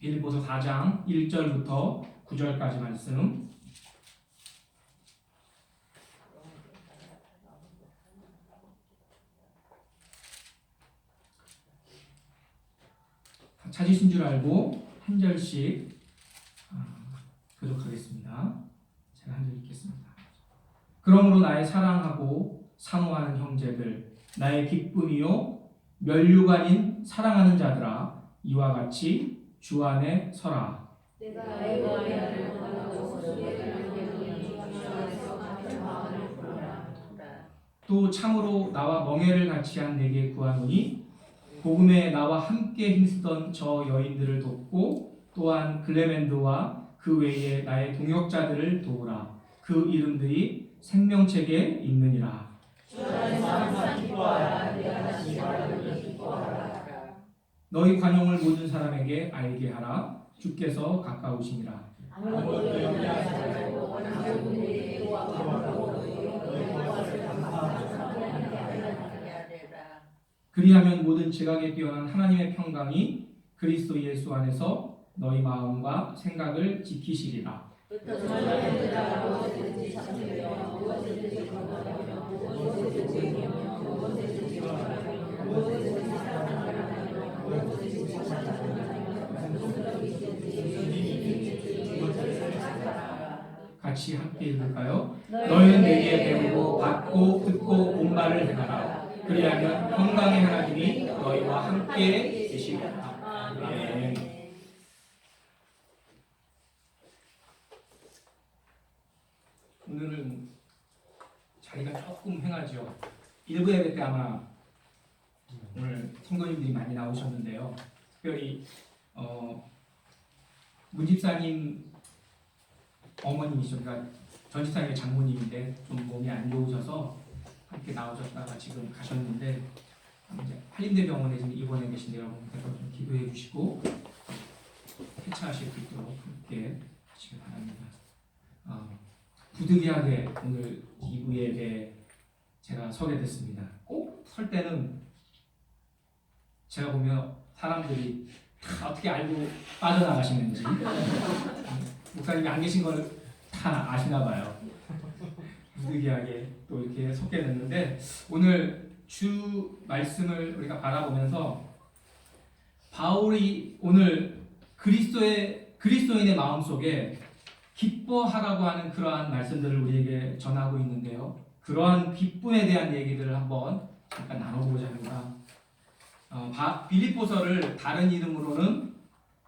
빌립보서 4장 1절부터 9절까지 말씀. 찾으신 줄 알고 한 절씩 교독하겠습니다. 제가 한 절 읽겠습니다. 그러므로 나의 사랑하고 사모하는 형제들, 나의 기쁨이요 면류관인 사랑하는 자들아, 이와 같이 주 안에 서라. 또 참으로 나와 멍에를 같이 한 내게 구하노니 복음에 나와 함께 힘쓰던 저 여인들을 돕고 또한 글레멘드와 그 외에 나의 동역자들을 도우라. 그 이름들이 생명책에 있느니라. 너희 관용을 모든 사람에게 알게 하라. 주께서 가까우시니라. 그리하면 모든 지각에 뛰어난 하나님의 평강이 그리스도 예수 안에서 너희 마음과 생각을 지키시리라. 같이 함께 읽을까요? 너희는 내게 배우고 받고 듣고 본 말을 행하라. 그리하면 평강의 하나님이 너희와 함께 계시리라. 아멘. 오늘은 자리가 조금 행하죠. 일부 예배 때 아마 오늘 성도님들이 많이 나오셨는데요. 특별히 문집사님 어머님이죠. 그러니까 전 집사님의 장모님인데 좀 몸이 안 좋으셔서 함께 나오셨다가 지금 가셨는데 이제 한림대병원에 지금 입원해 계신 여러분께서 좀 기도해 주시고 쾌차하실 수 있도록 함께 하시길 바랍니다. 부득이하게 오늘 2부 예배에 제가 서게 됐습니다. 꼭 설 때는 제가 보면 사람들이 다 어떻게 알고 빠져나가시는지 목사님이 안 계신 걸 다 아시나 봐요. 부득이하게 또 이렇게 섰게 됐는데 오늘 주 말씀을 우리가 바라보면서 바울이 오늘 그리스도인의 마음속에 기뻐하라고 하는 그러한 말씀들을 우리에게 전하고 있는데요. 그러한 기쁨에 대한 얘기들을 한번 잠깐 나눠보고자 합니다. 빌립보서를 다른 이름으로는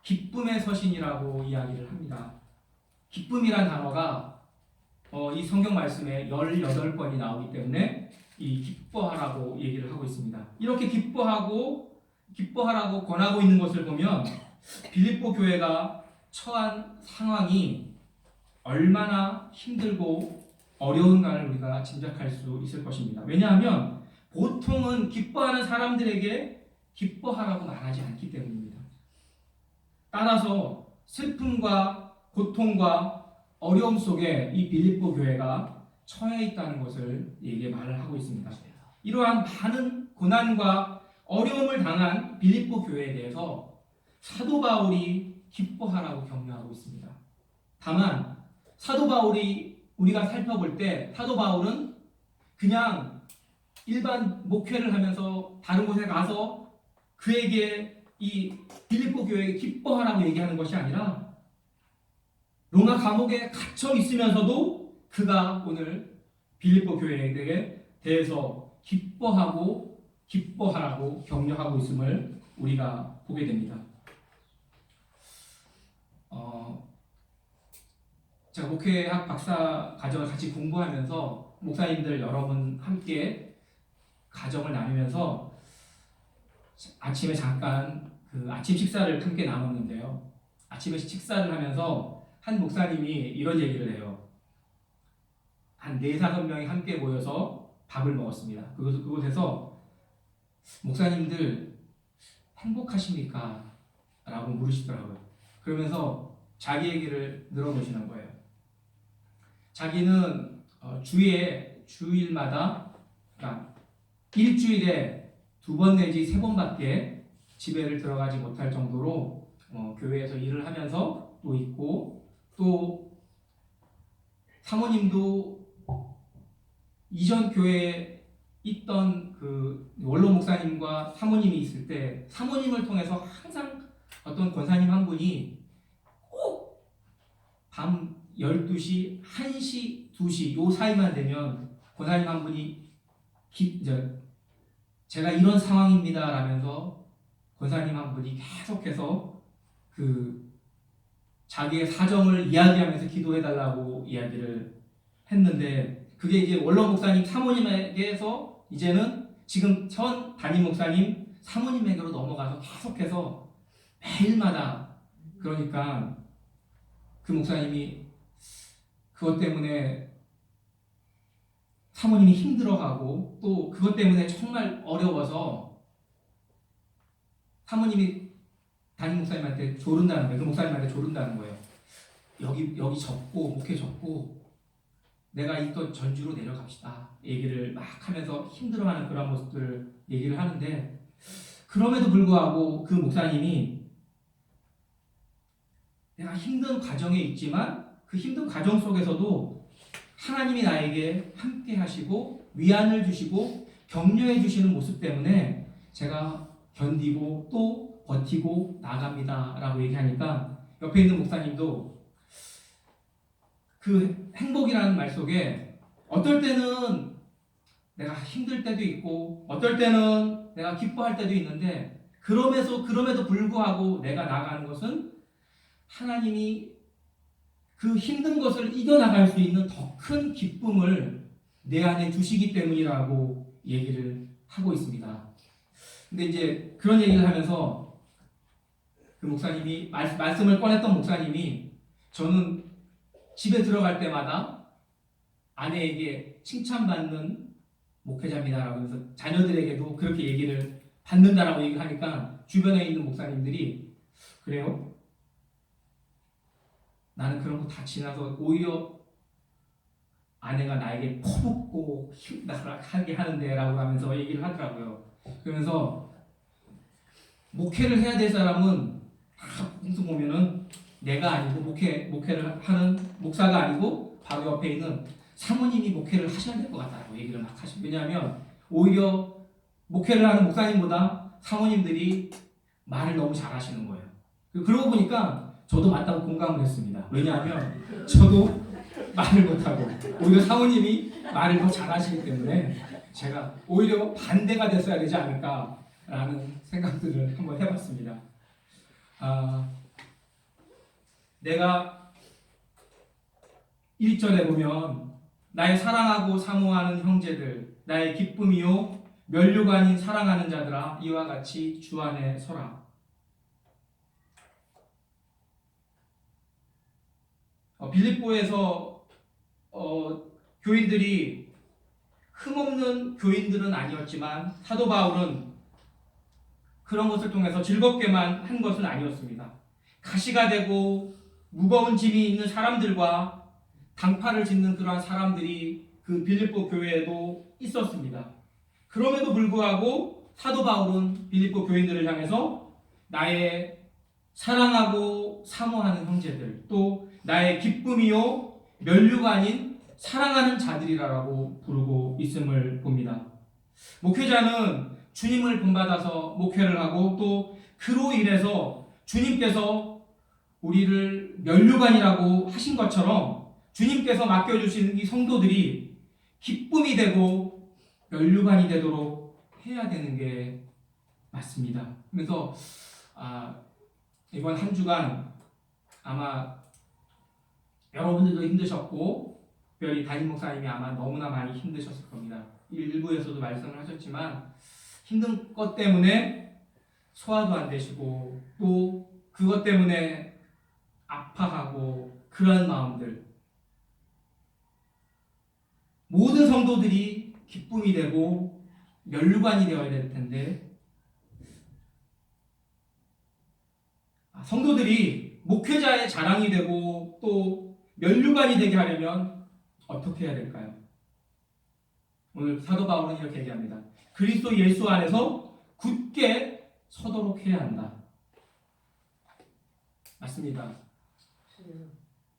기쁨의 서신이라고 이야기를 합니다. 기쁨이란 단어가 이 성경 말씀에 18번이 나오기 때문에 이 기뻐하라고 얘기를 하고 있습니다. 이렇게 기뻐하라고 권하고 있는 것을 보면 빌립보 교회가 처한 상황이 얼마나 힘들고 어려운가를 우리가 짐작할 수 있을 것입니다. 왜냐하면 보통은 기뻐하는 사람들에게 기뻐하라고 말하지 않기 때문입니다. 따라서 슬픔과 고통과 어려움 속에 이 빌립보 교회가 처해 있다는 것을 얘기에 말을 하고 있습니다. 이러한 많은 고난과 어려움을 당한 빌립보 교회에 대해서 사도 바울이 기뻐하라고 격려하고 있습니다. 다만 사도 바울이 우리가 살펴볼 때 사도 바울은 그냥 일반 목회를 하면서 다른 곳에 가서 그에게 이 빌립보 교회에 기뻐하라고 얘기하는 것이 아니라 로마 감옥에 갇혀 있으면서도 그가 오늘 빌립보 교회에 대해서 기뻐하라고 격려하고 있음을 우리가 보게 됩니다. 제가 목회학 박사 과정을 같이 공부하면서 목사님들 여러분 함께 가정을 나누면서 아침에 잠깐 그 아침 식사를 함께 나눴는데요. 아침에 식사를 하면서 한 목사님이 이런 얘기를 해요. 한 4-5명이 함께 모여서 밥을 먹었습니다. 그곳에서 목사님들 행복하십니까? 라고 물으시더라고요. 그러면서 자기 얘기를 늘어놓으시는 거예요. 자기는 주일마다 그러니까 일주일에 2번 내지 3번밖에 집에를 들어가지 못할 정도로 교회에서 일을 하면서 또 있고, 또 사모님도 이전 교회에 있던 그 원로 목사님과 사모님이 있을 때 사모님을 통해서 항상 어떤 권사님 한 분이 꼭 밤 12시, 1시, 2시 요 사이만 되면 권사님 한 분이 제가 이런 상황입니다 라면서 권사님 한 분이 계속해서 그 자기의 사정을 이야기하면서 기도해달라고 이야기를 했는데, 그게 이제 원로 목사님 사모님에게서 이제는 지금 현 담임 목사님 사모님에게로 넘어가서 계속해서 매일마다, 그러니까 그 목사님이 그것 때문에 사모님이 힘들어하고 또 그것 때문에 정말 어려워서 사모님이 담임 목사님한테 조른다는 거예요. 그 목사님한테 조른다는 거예요. 여기 접고 목회 접고 내가 있던 전주로 내려갑시다. 얘기를 막 하면서 힘들어하는 그런 모습들을 얘기를 하는데, 그럼에도 불구하고 그 목사님이 내가 힘든 과정에 있지만 그 힘든 과정 속에서도 하나님이 나에게 함께 하시고 위안을 주시고 격려해 주시는 모습 때문에 제가 견디고 또 버티고 나갑니다 라고 얘기하니까, 옆에 있는 목사님도 그 행복이라는 말 속에 어떨 때는 내가 힘들 때도 있고 어떨 때는 내가 기뻐할 때도 있는데, 그럼에도 불구하고 내가 나가는 것은 하나님이 그 힘든 것을 이겨나갈 수 있는 더 큰 기쁨을 내 안에 주시기 때문이라고 얘기를 하고 있습니다. 근데 이제 그런 얘기를 하면서 그 목사님이 말씀을 꺼냈던 목사님이, 저는 집에 들어갈 때마다 아내에게 칭찬받는 목회자입니다라고 해서 자녀들에게도 그렇게 얘기를 받는다라고 얘기하니까 주변에 있는 목사님들이, 그래요? 나는 그런 거 다 지나서 오히려 아내가 나에게 퍼붓고 힘나게 하는데 라고 하면서 얘기를 하더라고요. 그러면서 목회를 해야 될 사람은 무슨 보면은 내가 아니고 목회를 하는 목사가 아니고 바로 옆에 있는 사모님이 목회를 하셔야 될 것 같다고 얘기를 막 하시고, 왜냐하면 오히려 목회를 하는 목사님보다 사모님들이 말을 너무 잘하시는 거예요. 그러고 보니까 저도 맞다고 공감을 했습니다. 왜냐하면 저도 말을 못하고 오히려 사모님이 말을 더 잘하시기 때문에 제가 오히려 반대가 됐어야 되지 않을까라는 생각들을 한번 해봤습니다. 내가 1절에 보면 나의 사랑하고 사모하는 형제들, 나의 기쁨이요 면류가 아닌 사랑하는 자들아, 이와 같이 주 안에 서라. 빌립보에서 교인들이 흠없는 교인들은 아니었지만 사도 바울은 그런 것을 통해서 즐겁게만 한 것은 아니었습니다. 가시가 되고 무거운 짐이 있는 사람들과 당파를 짓는 그러한 사람들이 그 빌립보 교회에도 있었습니다. 그럼에도 불구하고 사도 바울은 빌립보 교인들을 향해서 나의 사랑하고 사모하는 형제들, 또 나의 기쁨이요 면류가 아닌 사랑하는 자들이라고 부르고 있음을 봅니다. 목회자는 주님을 본받아서 목회를 하고 또 그로 인해서 주님께서 우리를 면류관이라고 하신 것처럼 주님께서 맡겨주신 이 성도들이 기쁨이 되고 면류관이 되도록 해야 되는 게 맞습니다. 그래서 이번 한 주간 아마 여러분들도 힘드셨고 특별히 담임 목사님이 아마 너무나 많이 힘드셨을 겁니다. 일부에서도 말씀을 하셨지만 힘든 것 때문에 소화도 안 되시고 또 그것 때문에 아파하고 그런 마음들, 모든 성도들이 기쁨이 되고 면류관이 되어야 될 텐데 성도들이 목회자의 자랑이 되고 또 면류관이 되게 하려면 어떻게 해야 될까요? 오늘 사도 바울은 이렇게 얘기합니다. 그리스도 예수 안에서 굳게 서도록 해야 한다. 맞습니다.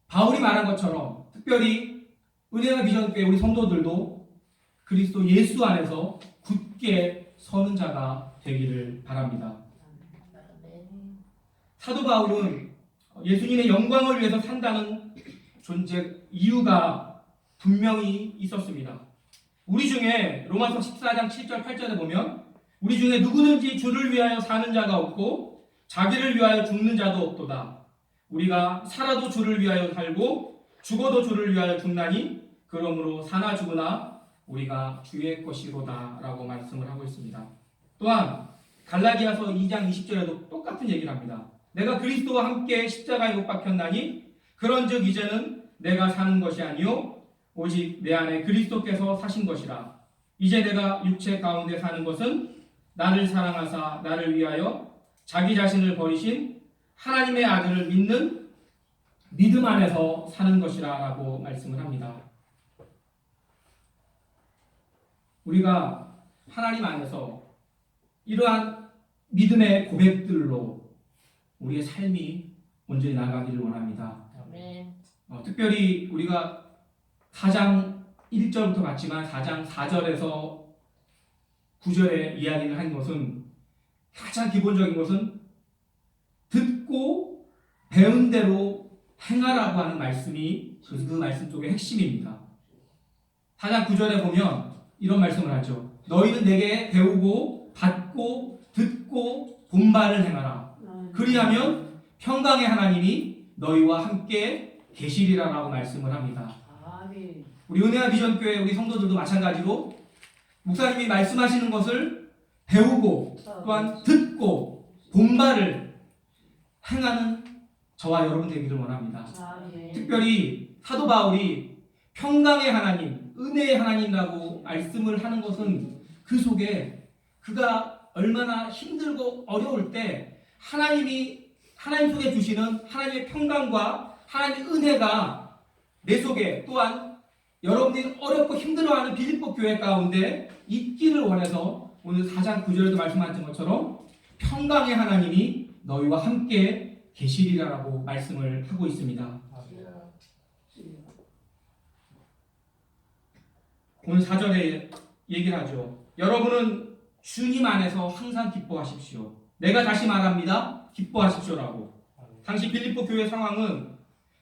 바울이 말한 것처럼 특별히 은혜와 비전교회 우리 성도들도 그리스도 예수 안에서 굳게 서는 자가 되기를 바랍니다. 사도 바울은 예수님의 영광을 위해서 산다는 존재 이유가 분명히 있었습니다. 우리 중에 로마서 14장 7절 8절에 보면 우리 중에 누구든지 주를 위하여 사는 자가 없고 자기를 위하여 죽는 자도 없도다. 우리가 살아도 주를 위하여 살고 죽어도 주를 위하여 죽나니 그러므로 사나 죽으나 우리가 주의 것이로다 라고 말씀을 하고 있습니다. 또한 갈라디아서 2장 20절에도 똑같은 얘기를 합니다. 내가 그리스도와 함께 십자가에 못 박혔나니 그런즉 이제는 내가 사는 것이 아니요 오직 내 안에 그리스도께서 사신 것이라. 이제 내가 육체 가운데 사는 것은 나를 사랑하사 나를 위하여 자기 자신을 버리신 하나님의 아들을 믿는 믿음 안에서 사는 것이라 라고 말씀을 합니다. 우리가 하나님 안에서 이러한 믿음의 고백들로 우리의 삶이 온전히 나가기를 원합니다. 특별히 우리가 4장 1절부터 봤지만 4장 4절에서 9절에 이야기를 한 것은 가장 기본적인 것은 듣고 배운 대로 행하라고 하는 말씀이 그 말씀 속의 핵심입니다. 4장 9절에 보면 이런 말씀을 하죠. 너희는 내게 배우고 받고 듣고 본바를 행하라. 그리하면 평강의 하나님이 너희와 함께 계시리라 라고 말씀을 합니다. 우리 은혜와 비전교회 우리 성도들도 마찬가지로 목사님이 말씀하시는 것을 배우고 또한 듣고 본바를 행하는 저와 여러분 되기를 원합니다. 특별히 사도 바울이 평강의 하나님, 은혜의 하나님이라고 말씀을 하는 것은 그 속에 그가 얼마나 힘들고 어려울 때 하나님 속에 주시는 하나님의 평강과 하나님의 은혜가 내 속에 또한 여러분들이 어렵고 힘들어하는 빌립보 교회 가운데 있기를 원해서 오늘 4장 9절에도 말씀하신 것처럼 평강의 하나님이 너희와 함께 계시리라라고 말씀을 하고 있습니다. 오늘 4절에 얘기를 하죠. 여러분은 주님 안에서 항상 기뻐하십시오. 내가 다시 말합니다. 기뻐하십시오라고. 당시 빌립보 교회 상황은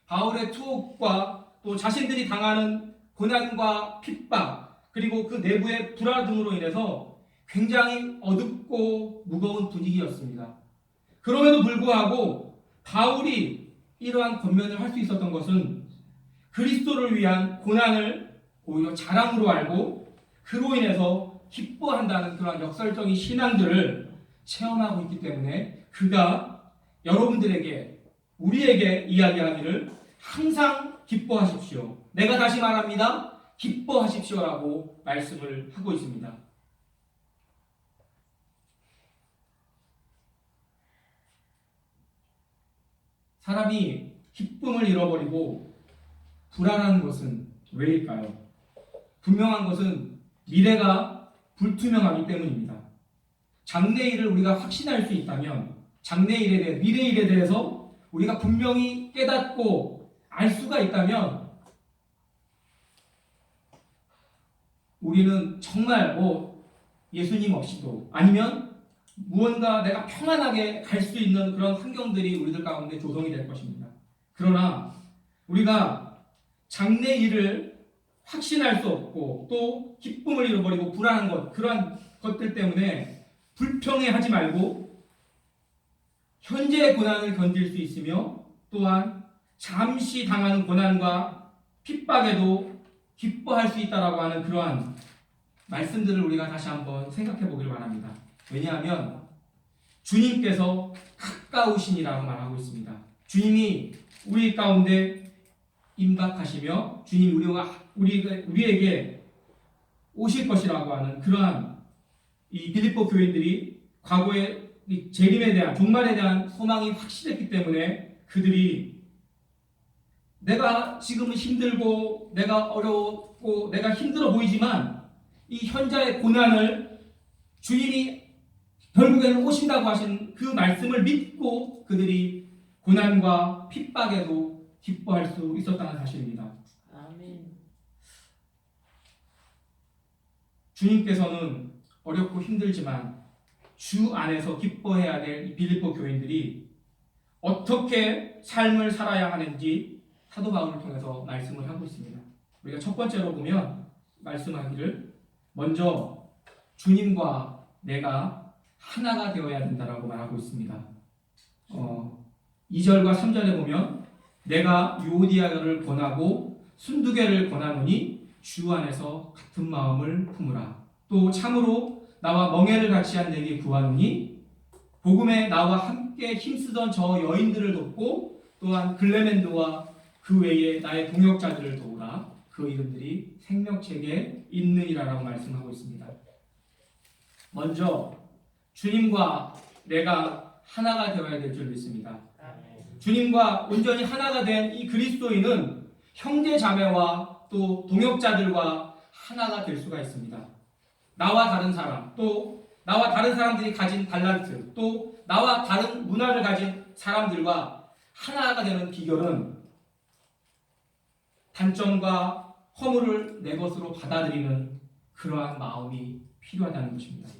바울의 투옥과 또 자신들이 당하는 고난과 핍박 그리고 그 내부의 불화 등으로 인해서 굉장히 어둡고 무거운 분위기였습니다. 그럼에도 불구하고 바울이 이러한 권면을 할 수 있었던 것은 그리스도를 위한 고난을 오히려 자랑으로 알고 그로 인해서 기뻐한다는 그러한 역설적인 신앙들을 체험하고 있기 때문에 그가 여러분들에게 우리에게 이야기하기를 항상 기뻐하십시오. 내가 다시 말합니다. 기뻐하십시오라고 말씀을 하고 있습니다. 사람이 기쁨을 잃어버리고 불안한 것은 왜일까요? 분명한 것은 미래가 불투명하기 때문입니다. 장래일을 우리가 확신할 수 있다면 장래일에 대해 미래일에 대해서 우리가 분명히 깨닫고 알 수가 있다면 우리는 정말 예수님 없이도 아니면 무언가 내가 평안하게 갈 수 있는 그런 환경들이 우리들 가운데 조성이 될 것입니다. 그러나 우리가 장래일을 확신할 수 없고 또 기쁨을 잃어버리고 불안한 것 그러한 것들 때문에 불평해하지 말고 현재의 고난을 견딜 수 있으며 또한 잠시 당하는 고난과 핍박에도 기뻐할 수 있다라고 하는 그러한 말씀들을 우리가 다시 한번 생각해 보기를 바랍니다. 왜냐하면 주님께서 가까우신이라고 말하고 있습니다. 주님이 우리 가운데 임박하시며 주님이 우리에게 오실 것이라고 하는 그러한 이 빌립보 교인들이 과거의 이 재림에 대한 종말에 대한 소망이 확실했기 때문에 그들이 내가 지금은 힘들고 내가 어렵고 내가 힘들어 보이지만 이 현재의 고난을 주님이 결국에는 오신다고 하신 그 말씀을 믿고 그들이 고난과 핍박에도 기뻐할 수 있었다는 사실입니다. 아멘. 주님께서는 어렵고 힘들지만 주 안에서 기뻐해야 될 이 빌립보 교인들이 어떻게 삶을 살아야 하는지 사도 바울을 통해서 말씀을 하고 있습니다. 우리가 첫 번째로 보면 말씀하기를 먼저 주님과 내가 하나가 되어야 된다라고 말하고 있습니다. 2절과 3절에 보면 내가 유오디아를 권하고 순두개를 권하노니 주 안에서 같은 마음을 품으라. 또 참으로 나와 멍에를 같이 한 내게 구하노니 복음에 나와 함께 힘쓰던 저 여인들을 돕고 또한 글레멘드와 그 외에 나의 동역자들을 도우라. 그 이름들이 생명책에 있느니라라고 말씀하고 있습니다. 먼저 주님과 내가 하나가 되어야 될 줄 믿습니다. 주님과 온전히 하나가 된 이 그리스도인은 형제 자매와 또 동역자들과 하나가 될 수가 있습니다. 나와 다른 사람, 또 나와 다른 사람들이 가진 달란트, 또 나와 다른 문화를 가진 사람들과 하나가 되는 비결은 단점과 허물을 내 것으로 받아들이는 그러한 마음이 필요하다는 것입니다.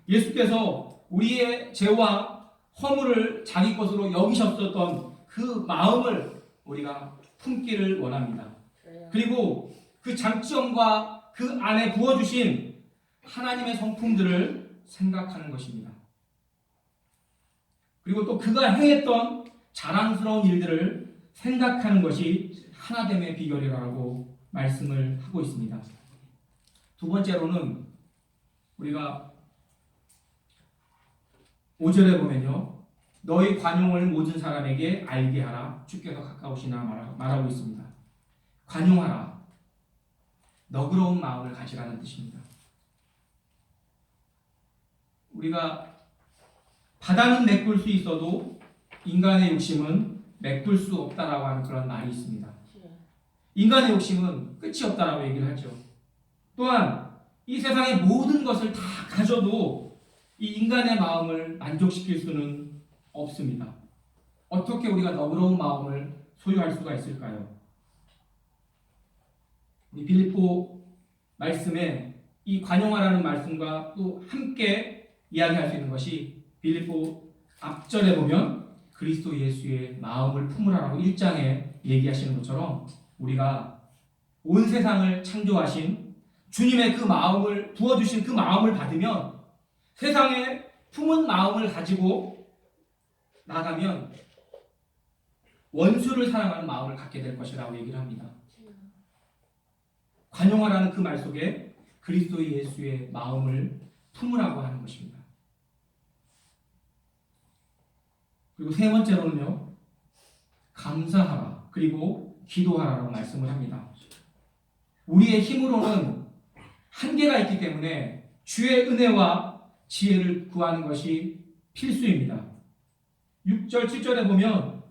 예수께서 우리의 죄와 허물을 자기 것으로 여기셨었던 그 마음을 우리가 품기를 원합니다. 그리고 그 장점과 그 안에 부어주신 하나님의 성품들을 생각하는 것입니다. 그리고 또 그가 행했던 자랑스러운 일들을 생각하는 것이 하나됨의 비결이라고 말씀을 하고 있습니다. 두 번째로는 우리가 5절에 보면요, 너희 관용을 모든 사람에게 알게 하라. 주께서 가까우시나 말하고 있습니다. 관용하라. 너그러운 마음을 가지라는 뜻입니다. 우리가 바다는 메꿀 수 있어도 인간의 욕심은 메꿀 수 없다라고 하는 그런 말이 있습니다. 인간의 욕심은 끝이 없다라고 얘기를 하죠. 또한 이 세상의 모든 것을 다 가져도 이 인간의 마음을 만족시킬 수는 없습니다. 어떻게 우리가 너그러운 마음을 소유할 수가 있을까요? 이 빌립보 말씀에 이 관용하라는 말씀과 또 함께 이야기할 수 있는 것이 빌립보 앞절에 보면 그리스도 예수의 마음을 품으라라고 1장에 얘기하시는 것처럼 우리가 온 세상을 창조하신 주님의 그 마음을 부어주신 그 마음을 받으면 세상에 품은 마음을 가지고 나가면 원수를 사랑하는 마음을 갖게 될 것이라고 얘기를 합니다. 관용하라는 그 말 속에 그리스도 예수의 마음을 품으라고 하는 것입니다. 그리고 세 번째로는요, 감사하라 그리고 기도하라고 말씀을 합니다. 우리의 힘으로는 한계가 있기 때문에 주의 은혜와 지혜를 구하는 것이 필수입니다. 6절, 7절에 보면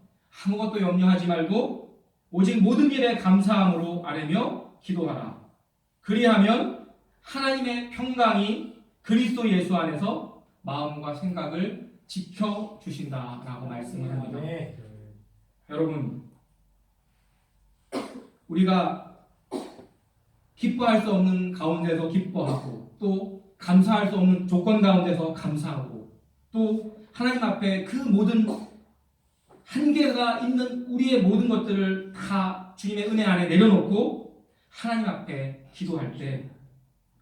아무것도 염려하지 말고 오직 모든 일에 감사함으로 아뢰며 기도하라. 그리하면 하나님의 평강이 그리스도 예수 안에서 마음과 생각을 지켜주신다라고 말씀을 합니다. 네. 여러분, 우리가 기뻐할 수 없는 가운데서 기뻐하고 또 감사할 수 없는 조건 가운데서 감사하고 또 하나님 앞에 그 모든 한계가 있는 우리의 모든 것들을 다 주님의 은혜 안에 내려놓고 하나님 앞에 기도할 때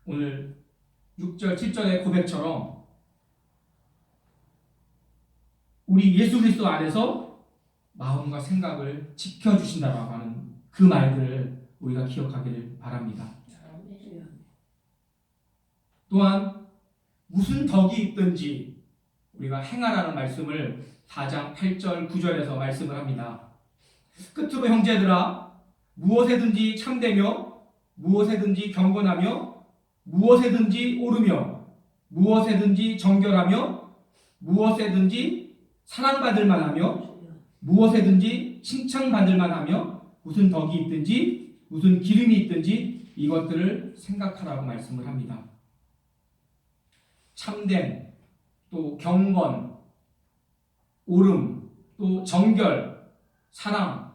오늘 6절, 7절의 고백처럼 우리 예수 그리스도 안에서 마음과 생각을 지켜주신다라고 하는 그 말들을 우리가 기억하기를 바랍니다. 또한 무슨 덕이 있든지 우리가 행하라는 말씀을 4장 8절 9절에서 말씀을 합니다. 끝으로 형제들아 무엇에든지 참되며 무엇에든지 경건하며 무엇에든지 옳으며 무엇에든지 정결하며 무엇에든지 사랑받을 만하며 무엇에든지 칭찬받을 만하며 무슨 덕이 있든지 무슨 기름이 있든지 이것들을 생각하라고 말씀을 합니다. 참된 또 경건, 옳음, 또 정결, 사랑,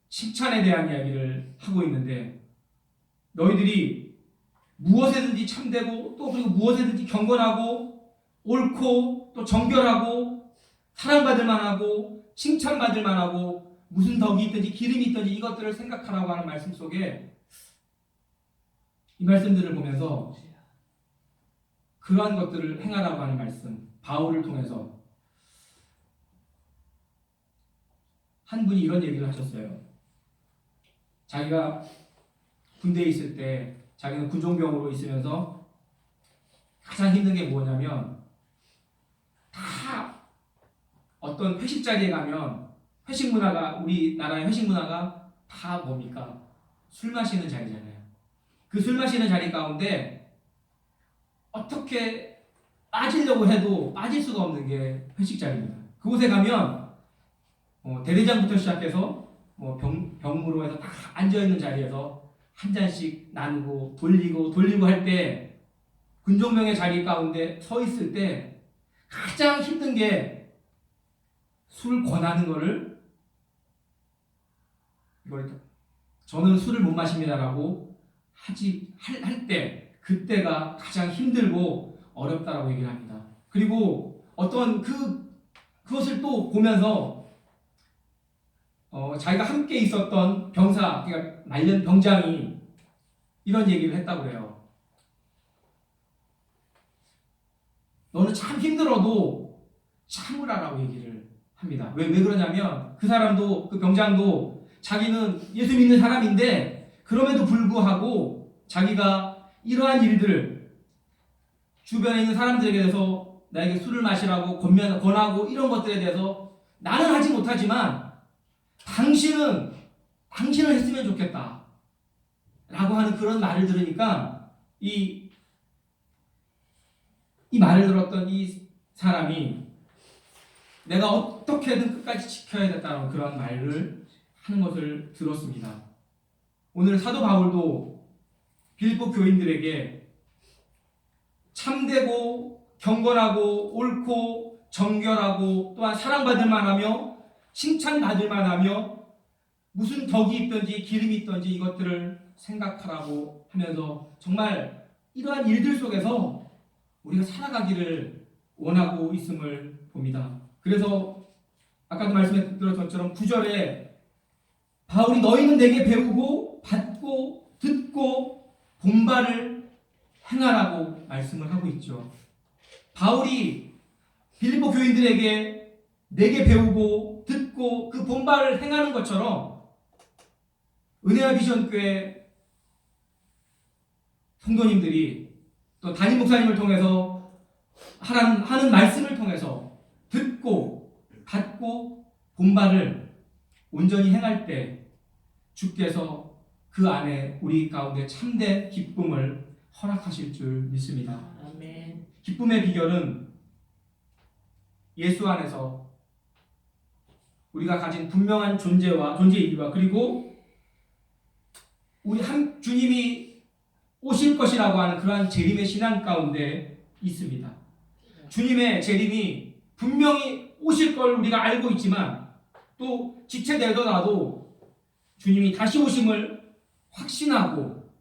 칭찬에 대한 이야기를 하고 있는데 너희들이 무엇에든지 참되고 또 그리고 무엇에든지 경건하고 옳고 또 정결하고 사랑받을 만하고 칭찬받을 만하고 무슨 덕이 있든지 기름이 있든지 이것들을 생각하라고 하는 말씀 속에 이 말씀들을 보면서 그러한 것들을 행하라고 하는 말씀, 바울을 통해서 한 분이 이런 얘기를 하셨어요. 자기가 군대에 있을 때 자기는 군종병으로 있으면서 가장 힘든 게 뭐냐면 다 어떤 회식 자리에 가면 회식 문화가 우리나라의 회식 문화가 다 뭡니까? 술 마시는 자리잖아요. 그 술 마시는 자리 가운데 어떻게 빠지려고 해도 빠질 수가 없는 게 회식 자리입니다. 그곳에 가면 대대장부터 시작해서 병무로 해서 딱 앉아있는 자리에서 한 잔씩 나누고 돌리고 할 때 군종병의 자리 가운데 서 있을 때 가장 힘든 게 술 권하는 거를 저는 술을 못 마십니다라고 할 때 그때가 가장 힘들고 어렵다라고 얘기를 합니다. 그리고 어떤 그것을 또 보면서 자기가 함께 있었던 병사, 그러니까 말년 병장이 이런 얘기를 했다고 그래요. 너는 참 힘들어도 참으라라고 얘기를 합니다. 왜 그러냐면 그 사람도 그 병장도 자기는 예수 믿는 사람인데 그럼에도 불구하고 자기가 이러한 일들을 주변에 있는 사람들에게 대해서 나에게 술을 마시라고 권하고 이런 것들에 대해서 나는 하지 못하지만 당신은 했으면 좋겠다 라고 하는 그런 말을 들으니까 이 말을 들었던 이 사람이 내가 어떻게든 끝까지 지켜야 겠다는 그런 말을 하는 것을 들었습니다. 오늘 사도 바울도 빌립보 교인들에게 참되고 경건하고 옳고 정결하고 또한 사랑받을 만하며 칭찬받을 만하며 무슨 덕이 있든지 기름이 있든지 이것들을 생각하라고 하면서 정말 이러한 일들 속에서 우리가 살아가기를 원하고 있음을 봅니다. 그래서 아까도 말씀드렸던 것처럼 9절에 바울이 너희는 내게 배우고 받고 듣고 본바를 행하라고 말씀을 하고 있죠. 바울이 빌립보 교인들에게 내게 배우고 듣고 그 본바를 행하는 것처럼 은혜와 비전교회 성도님들이 또 담임 목사님을 통해서 하는 말씀을 통해서 듣고 받고 본바를 온전히 행할 때 주께서 그 안에 우리 가운데 참된 기쁨을 허락하실 줄 믿습니다. 아멘. 기쁨의 비결은 예수 안에서 우리가 가진 분명한 존재이기와 그리고 우리 주님이 오실 것이라고 하는 그러한 재림의 신앙 가운데 있습니다. 주님의 재림이 분명히 오실 걸 우리가 알고 있지만 또 지체되더라도 주님이 다시 오심을 확신하고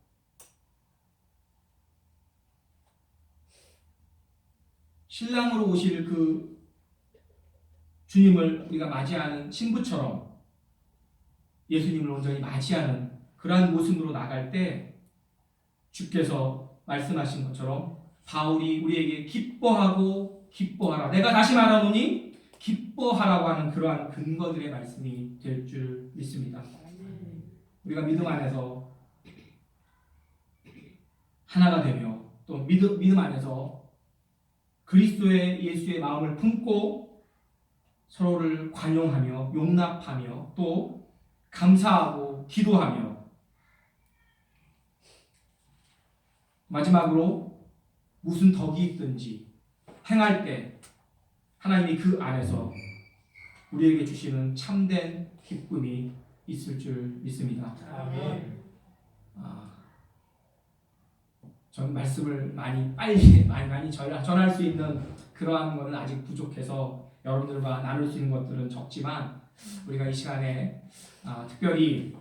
신랑으로 오실 그 주님을 우리가 맞이하는 신부처럼 예수님을 온전히 맞이하는 그러한 모습으로 나갈 때 주께서 말씀하신 것처럼 바울이 우리에게 기뻐하라. 내가 다시 말하노니 기뻐하라고 하는 그러한 근거들의 말씀이 될 줄 믿습니다. 우리가 믿음 안에서 하나가 되며 또 믿음 안에서 그리스도의 예수의 마음을 품고 서로를 관용하며 용납하며 또 감사하고 기도하며 마지막으로 무슨 덕이 있든지 행할 때 하나님이 그 안에서 우리에게 주시는 참된 기쁨이 있을 줄 믿습니다. 아멘. 전 말씀을 많이 전할 수 있는 그러한 것은 아직 부족해서 여러분들과 나눌 수 있는 것들은 적지만 우리가 이 시간에 특별히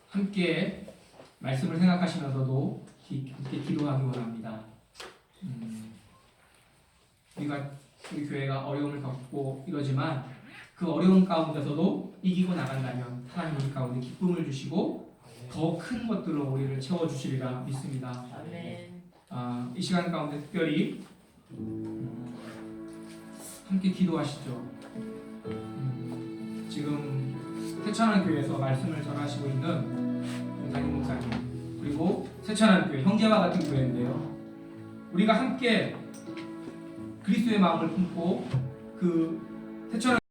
함께 말씀을 생각하시면서도 함께 기도하기 원합니다. 우리 교회가 어려움을 겪고 이러지만 그 어려움 가운데서도 이기고 나간다면 하나님 우리 가운데 기쁨을 주시고 더 큰 것들로 우리를 채워주시리라 믿습니다. 아멘. 이 시간 가운데 특별히 함께 기도하시죠. 지금 세천안 교회에서 말씀을 전하시고 있는 우리 담임 목사님 그리고 세천안 교회 형제와 같은 교회인데요. 우리가 함께 그리스도의 마음을 품고 그 세천안